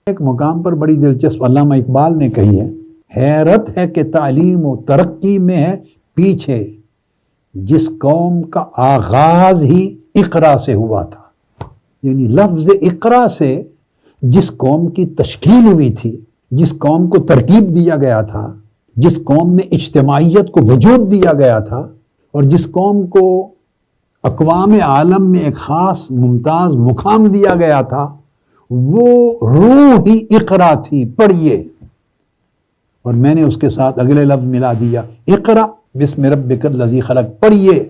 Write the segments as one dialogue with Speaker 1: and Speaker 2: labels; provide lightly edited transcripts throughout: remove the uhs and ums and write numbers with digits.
Speaker 1: ایک مقام پر بڑی دلچسپ علامہ اقبال نے کہی ہے، حیرت ہے کہ تعلیم و ترقی میں ہے پیچھے، جس قوم کا آغاز ہی اقرا سے ہوا تھا۔ یعنی لفظ اقرا سے جس قوم کی تشکیل ہوئی تھی، جس قوم کو ترکیب دیا گیا تھا، جس قوم میں اجتماعیت کو وجود دیا گیا تھا، اور جس قوم کو اقوام عالم میں ایک خاص ممتاز مقام دیا گیا تھا، وہ روح ہی اقرا تھی، پڑھیے۔ اور میں نے اس کے ساتھ اگلے لفظ ملا دیا، اقرا بسم ربک الذی خلق، پڑھیے،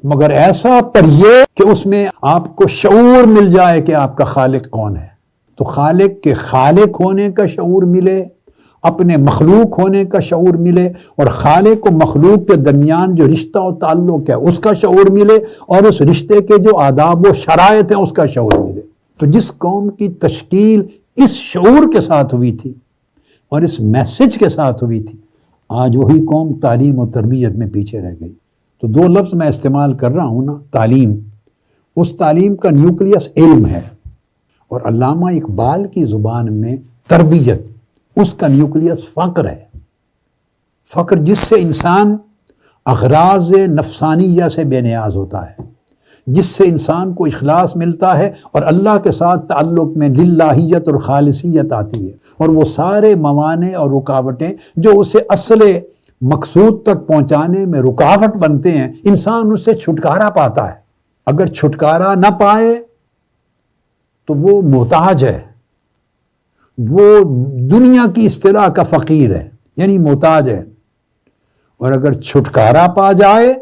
Speaker 1: مگر ایسا پڑھیے کہ اس میں آپ کو شعور مل جائے کہ آپ کا خالق کون ہے۔ تو خالق کے خالق ہونے کا شعور ملے، اپنے مخلوق ہونے کا شعور ملے، اور خالق و مخلوق کے درمیان جو رشتہ و تعلق ہے اس کا شعور ملے، اور اس رشتے کے جو آداب و شرائط ہیں اس کا شعور ملے۔ تو جس قوم کی تشکیل اس شعور کے ساتھ ہوئی تھی اور اس میسج کے ساتھ ہوئی تھی، آج وہی قوم تعلیم و تربیت میں پیچھے رہ گئی۔ تو دو لفظ میں استعمال کر رہا ہوں نا، تعلیم، اس تعلیم کا نیوکلیس علم ہے، اور علامہ اقبال کی زبان میں تربیت، اس کا نیوکلیس فقر ہے۔ فقر جس سے انسان اغراض نفسانیہ سے بے نیاز ہوتا ہے، جس سے انسان کو اخلاص ملتا ہے اور اللہ کے ساتھ تعلق میں للہیت اور خالصیت آتی ہے، اور وہ سارے موانع اور رکاوٹیں جو اسے اصل مقصود تک پہنچانے میں رکاوٹ بنتے ہیں، انسان اس سے چھٹکارا پاتا ہے۔ اگر چھٹکارا نہ پائے تو وہ محتاج ہے، وہ دنیا کی اصطلاح کا فقیر ہے، یعنی محتاج ہے۔ اور اگر چھٹکارا پا جائے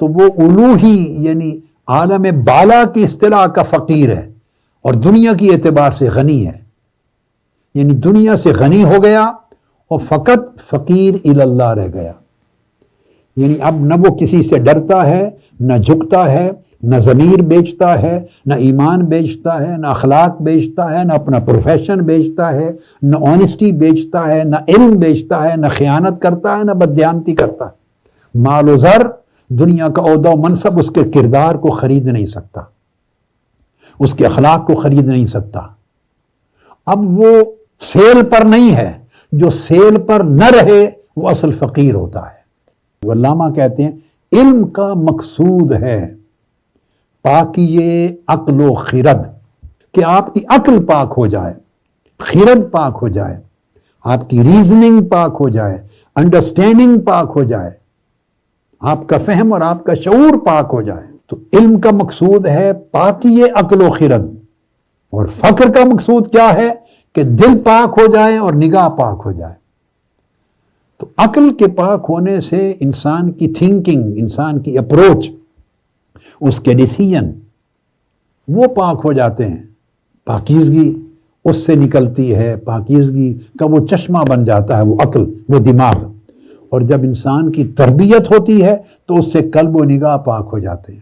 Speaker 1: تو وہ الوہی یعنی عالم بالا کی اصطلاح کا فقیر ہے، اور دنیا کی اعتبار سے غنی ہے، یعنی دنیا سے غنی ہو گیا اور فقط فقیر اللہ رہ گیا۔ یعنی اب نہ وہ کسی سے ڈرتا ہے، نہ جھکتا ہے، نہ ضمیر بیچتا ہے، نہ ایمان بیچتا ہے، نہ اخلاق بیچتا ہے، نہ اپنا پروفیشن بیچتا ہے، نہ آنیسٹی بیچتا ہے، نہ علم بیچتا ہے، نہ خیانت کرتا ہے، نہ بددیانتی کرتا ہے۔ مال و زر، دنیا کا عہدہ و منصب اس کے کردار کو خرید نہیں سکتا، اس کے اخلاق کو خرید نہیں سکتا۔ اب وہ سیل پر نہیں ہے، جو سیل پر نہ رہے وہ اصل فقیر ہوتا ہے۔ وہ علامہ کہتے ہیں علم کا مقصود ہے پاکیے عقل و خرد، کہ آپ کی عقل پاک ہو جائے، خرد پاک ہو جائے، آپ کی ریزننگ پاک ہو جائے، انڈرسٹینڈنگ پاک ہو جائے، آپ کا فہم اور آپ کا شعور پاک ہو جائے۔ تو علم کا مقصود ہے پاکیے عقل و خرد، اور فقر کا مقصود کیا ہے کہ دل پاک ہو جائے اور نگاہ پاک ہو جائے۔ تو عقل کے پاک ہونے سے انسان کی تھنکنگ، انسان کی اپروچ، اس کے ڈیسیژن وہ پاک ہو جاتے ہیں، پاکیزگی اس سے نکلتی ہے، پاکیزگی کا وہ چشمہ بن جاتا ہے وہ عقل، وہ دماغ۔ اور جب انسان کی تربیت ہوتی ہے تو اس سے قلب و نگاہ پاک ہو جاتے ہیں۔